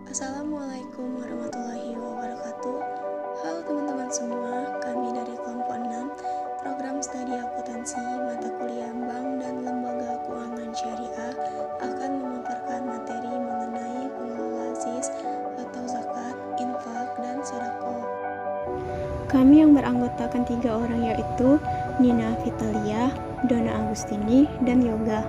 Assalamualaikum warahmatullahi wabarakatuh. Halo teman-teman semua, kami dari kelompok 6 program studi akuntansi mata kuliah Bank dan Lembaga Keuangan Syariah akan memaparkan materi mengenai pengelola ZIS atau zakat, infak, dan sedekah. Kami yang beranggotakan 3 orang yaitu Nina Vitalia, Dona Agustini, dan Yoga.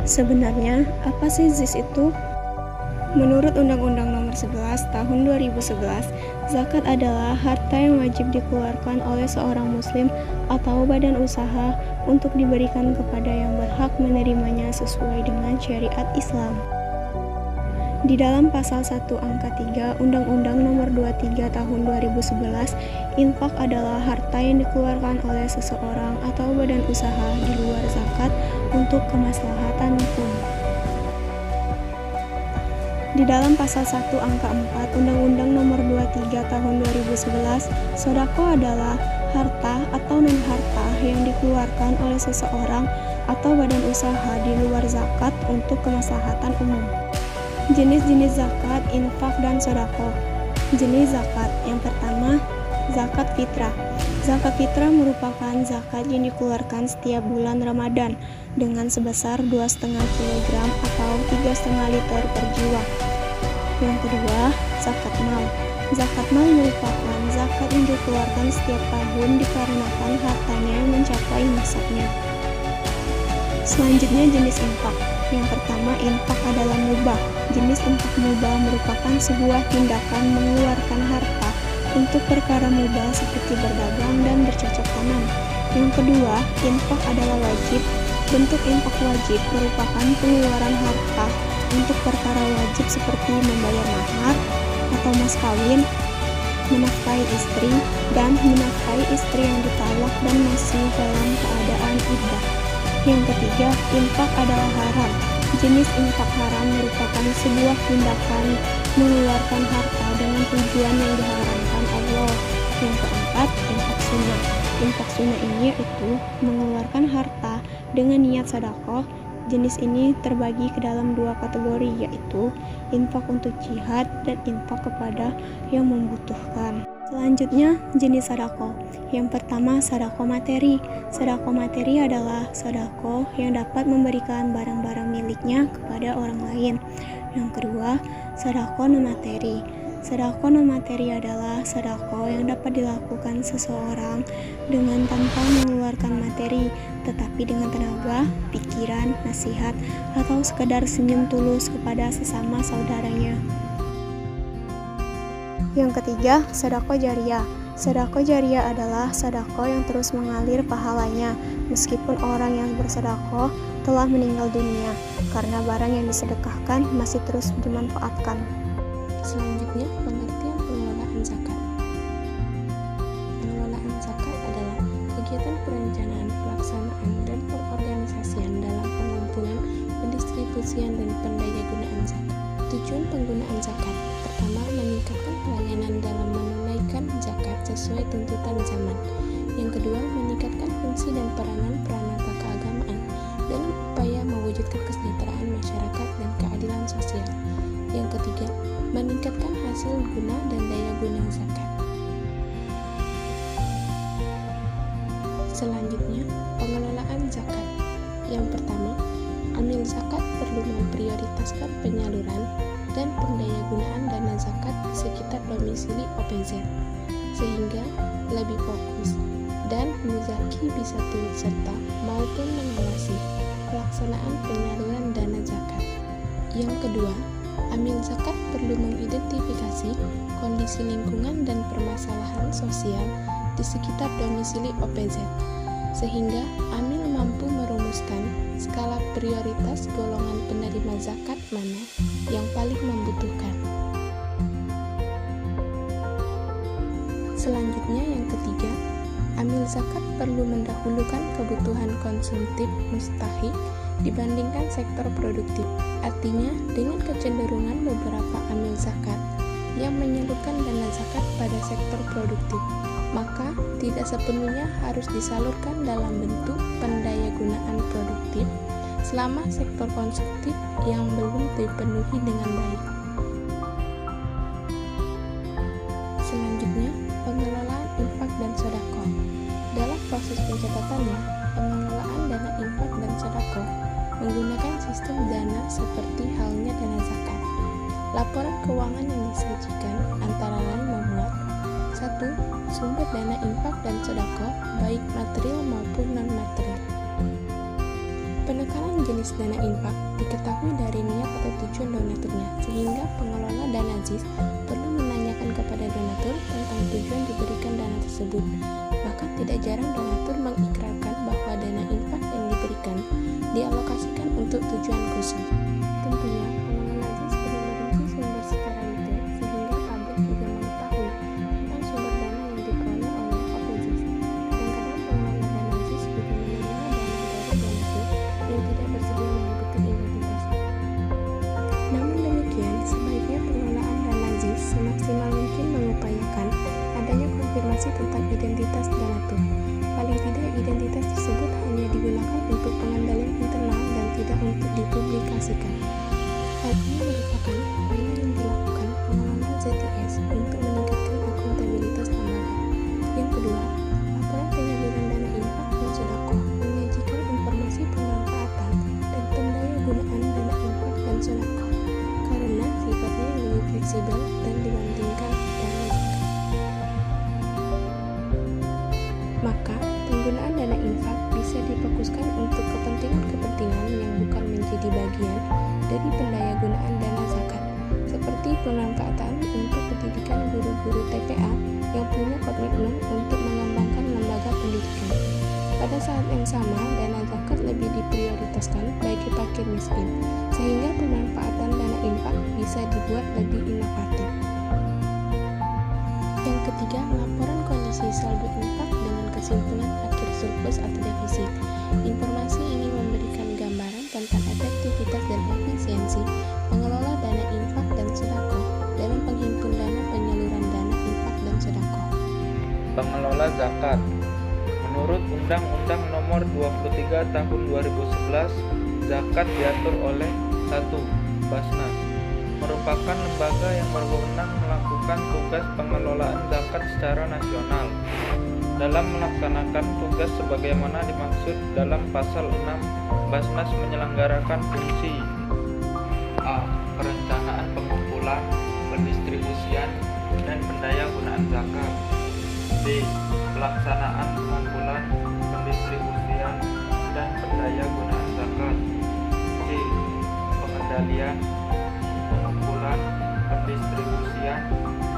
Sebenarnya, apa sih ZIS itu? Menurut Undang-Undang Nomor 11 Tahun 2011, zakat adalah harta yang wajib dikeluarkan oleh seorang muslim atau badan usaha untuk diberikan kepada yang berhak menerimanya sesuai dengan syariat Islam. Di dalam pasal 1 angka 3 Undang-Undang Nomor 23 Tahun 2011, infak adalah harta yang dikeluarkan oleh seseorang atau badan usaha di luar zakat untuk kemaslahatan hukum. Di dalam pasal 1 angka 4 Undang-Undang Nomor 23 Tahun 2011, sedekah adalah harta atau non-harta yang dikeluarkan oleh seseorang atau badan usaha di luar zakat untuk kemaslahatan umum. Jenis-jenis zakat, infak, dan sedekah. Jenis zakat yang pertama, zakat fitrah. Zakat fitrah merupakan zakat yang dikeluarkan setiap bulan Ramadan dengan sebesar 2,5 kg atau 3,5 liter per jiwa. Yang kedua, zakat mal. Zakat mal merupakan zakat yang dikeluarkan setiap tahun dikarenakan hartanya yang mencapai nisabnya. Selanjutnya, jenis infak. Yang pertama, infak adalah mubah. Jenis infak mubah merupakan sebuah tindakan mengeluarkan harta untuk perkara mubah seperti berdagang dan bercocok tanam. Yang kedua, infak adalah wajib. Bentuk infak wajib merupakan pengeluaran harta untuk perkara wajib seperti membayar mahar atau mas kawin, menafkahi istri, dan menafkahi istri yang ditalak dan masih dalam keadaan iddah. Yang ketiga, infak adalah haram. Jenis infak haram merupakan sebuah tindakan mengeluarkan harta dengan tujuan yang diharamkan Allah. Yang keempat, infak sunnah. Infak sunnah ini yaitu mengeluarkan harta dengan niat sedekah. Jenis ini terbagi ke dalam 2 kategori, yaitu infak untuk jihad dan infak kepada yang membutuhkan. Selanjutnya, jenis sedekah. Yang pertama, sedekah materi. Sedekah materi adalah sedekah yang dapat memberikan barang-barang miliknya kepada orang lain. Yang kedua, sedekah non materi. Sedekah non materi adalah sedekah yang dapat dilakukan seseorang dengan tanpa mengeluarkan materi, tetapi dengan tenaga, pikiran, nasihat, atau sekedar senyum tulus kepada sesama saudaranya. Yang ketiga, sedekah jariyah. Sedekah jariyah adalah sedekah yang terus mengalir pahalanya meskipun orang yang bersedekah telah meninggal dunia, karena barang yang disedekahkan masih terus dimanfaatkan. Selanjutnya, pengertian pengelolaan zakat. Pengelolaan zakat adalah kegiatan perencanaan, pelaksanaan, dan pengorganisasian dalam pengumpulan, pendistribusian, dan pendayagunaan zakat. Tujuan penggunaan zakat: pertama, meningkatkan pelayanan dalam menunaikan zakat sesuai tuntutan zaman. Yang kedua, meningkatkan fungsi dan peranan peranata keagamaan dalam upaya mewujudkan kesejahteraan masyarakat dan keadilan sosial. Yang ketiga, meningkatkan hasil guna dan daya guna zakat. Selanjutnya, pengelolaan zakat. Yang pertama, amil zakat perlu memprioritaskan penyaluran dan pendayagunaan dana zakat di sekitar domisili OPZ, sehingga lebih fokus dan muzaki bisa turut serta maupun mengawasi pelaksanaan penyaluran dana zakat. Yang kedua, amil zakat perlu mengidentifikasi kondisi lingkungan dan permasalahan sosial di sekitar domisili OPZ, sehingga amil mampu merumuskan skala prioritas golongan penerima zakat mana yang paling membutuhkan. Selanjutnya, yang ketiga, amil zakat perlu mendahulukan kebutuhan konsumtif mustahik dibandingkan sektor produktif. Artinya, dengan kecenderungan beberapa amil zakat yang menyalurkan dana zakat pada sektor produktif, maka tidak sepenuhnya harus disalurkan dalam bentuk pendayagunaan produktif, selama sektor konsumtif yang belum dipenuhi dengan baik. Selanjutnya, pengelolaan infak dan sedekah. Dalam proses pencatatannya, pengelolaan dana infak dan sedekah menggunakan sistem dana seperti halnya dana zakat. Laporan keuangan yang disajikan antara lain memuat 1. Sumber dana infak dan sedekah baik material maupun non-material. Penekanan jenis dana infak diketahui dari niat atau tujuan donaturnya, sehingga pengelola dana ZIS perlu menanyakan kepada donatur tentang tujuan diberikan dana tersebut. Bahkan tidak jarang donatur mengikrarkan bahwa dana infak yang diberikan dialokasikan untuk tujuan khusus. Tentunya, pengelola ZIS perlu merinci sumber secara detail sehingga publik juga mengetahui tentang sumber dana yang diperoleh oleh OPZIS. Kadang-kadang pengelola dana ZIS juga menerima dana dari donatur yang tidak bersedia menyebutkan identitasnya. Namun demikian, sebaiknya pengelolaan dana ZIS semaksimal mungkin mengupayakan adanya konfirmasi tentang identitas donatur. Paling tidak, identitas tersebut hanya digunakan untuk pengendalian internal dan tidak untuk dipublikasikan. Hal ini merupakan upaya yang dilakukan pengelola ZIS untuk meningkatkan akuntabilitas lembaga. Yang kedua, laporan penyaluran dana infak dan sedekah menyajikan informasi pemanfaatan dan pendaya gunaan dana infak dan sedekah karena sifatnya yang lebih fleksibel dan dibandingkan dana zakat. Maka, penggunaan dana infak bisa difokuskan untuk kepentingan-kepentingan yang bukan menjadi bagian dari pendaya gunaan dana zakat, seperti pemanfaatan untuk pendidikan guru-guru TPA yang punya komitmen untuk mengembangkan lembaga pendidikan. Pada saat yang sama, dana zakat lebih diprioritaskan bagi fakir miskin, sehingga pemanfaatan dana infak bisa dibuat lebih inovatif. Yang ketiga, laporan kondisi saldo infak dengan kesimpulan akhir surplus atau defisit. Informasi ini memberikan gambaran tentang efektivitas dan efisiensi pengelola dana infak dan sedekah dalam penghimpun dana penyaluran dana infak dan sedekah. Pengelola zakat. Menurut Undang-Undang Nomor 23 Tahun 2011, zakat diatur oleh 1. Basnas merupakan lembaga yang berwenang melakukan tugas pengelolaan zakat secara nasional. Dalam melaksanakan tugas sebagaimana dimaksud dalam pasal 6, Basnas menyelenggarakan fungsi A. Perencanaan pengumpulan, pendistribusian, dan pendaya gunaan zakat. B. Pelaksanaan pengumpulan, pendistribusian, dan pendaya gunaan zakat. C. Pengendalian, pengumpulan, pendistribusian,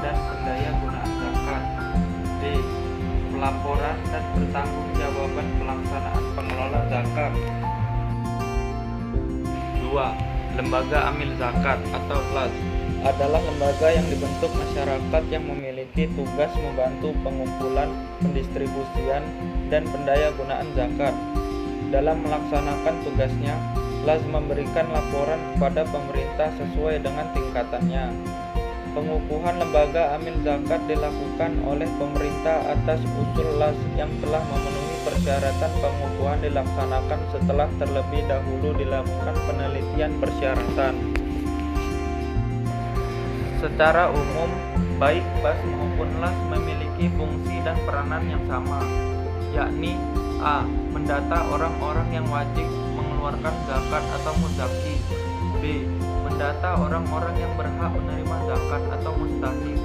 dan pendaya gunaan zakat. D. Pelaporan dan pertanggungjawaban pelaksanaan pengelola zakat. 2. Lembaga Amil Zakat atau LAZ adalah lembaga yang dibentuk masyarakat yang memiliki tugas membantu pengumpulan, pendistribusian, dan pendaya gunaan zakat. Dalam melaksanakan tugasnya, LAZ memberikan laporan kepada pemerintah sesuai dengan tingkatannya. Pengukuhan lembaga amil zakat dilakukan oleh pemerintah atas usul LAZ yang telah memenuhi persyaratan. Pengukuhan dilaksanakan setelah terlebih dahulu dilakukan penelitian persyaratan. Secara umum, baik BAS maupun LAZ memiliki fungsi dan peranan yang sama, yakni A. Mendata orang-orang yang wajib mengeluarkan zakat atau muzaki. B. Mendata orang-orang yang berhak menerima zakat atau mustahik.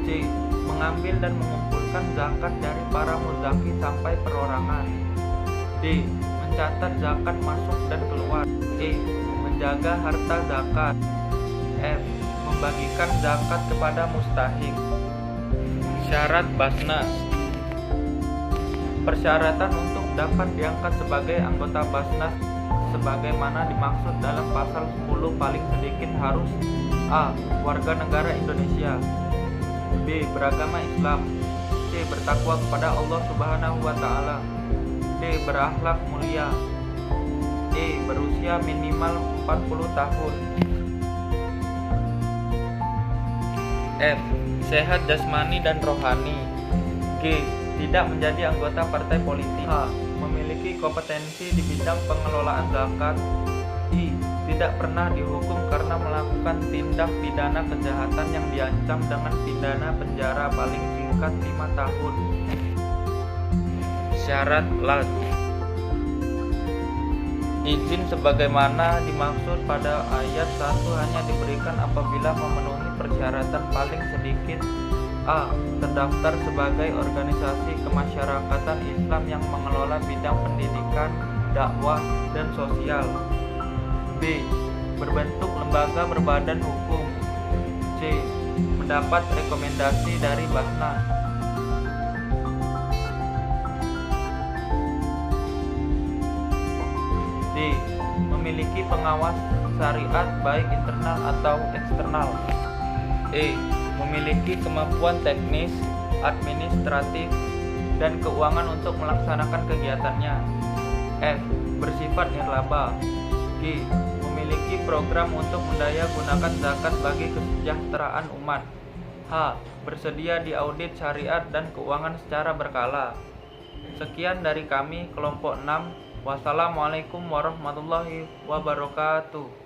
C. Mengambil dan mengumpulkan zakat dari para muzaki sampai perorangan. D. Mencatat zakat masuk dan keluar. E. Menjaga harta zakat. F. Membagikan zakat kepada mustahik. Syarat Basnas. Persyaratan untuk dapat diangkat sebagai anggota Basnas sebagaimana dimaksud dalam pasal 10 paling sedikit harus A. Warga negara Indonesia. B. Beragama Islam. C. Bertakwa kepada Allah Subhanahu wa Ta'ala. D. Berakhlak mulia. E. Berusia minimal 40 tahun. F. Sehat jasmani dan rohani. G. Tidak menjadi anggota partai politik. H. Memiliki kompetensi di bidang pengelolaan zakat. I. Tidak pernah dihukum karena melakukan tindak pidana kejahatan yang diancam dengan pidana penjara paling singkat 5 tahun. Syarat LAZ. Izin sebagaimana dimaksud pada ayat 1 hanya diberikan apabila memenuhi persyaratan paling sedikit. A. Terdaftar sebagai organisasi kemasyarakatan Islam yang mengelola bidang pendidikan, dakwah, dan sosial. B. Berbentuk lembaga berbadan hukum. C. Mendapat rekomendasi dari Basnas. D. Memiliki pengawas syariat baik internal atau eksternal. E. Memiliki kemampuan teknis, administratif, dan keuangan untuk melaksanakan kegiatannya. F. Bersifat nirlaba. G. Memiliki program untuk mendaya gunakan zakat bagi kesejahteraan umat. H. Bersedia diaudit syariat dan keuangan secara berkala. Sekian dari kami, kelompok 6. Wassalamualaikum warahmatullahi wabarakatuh.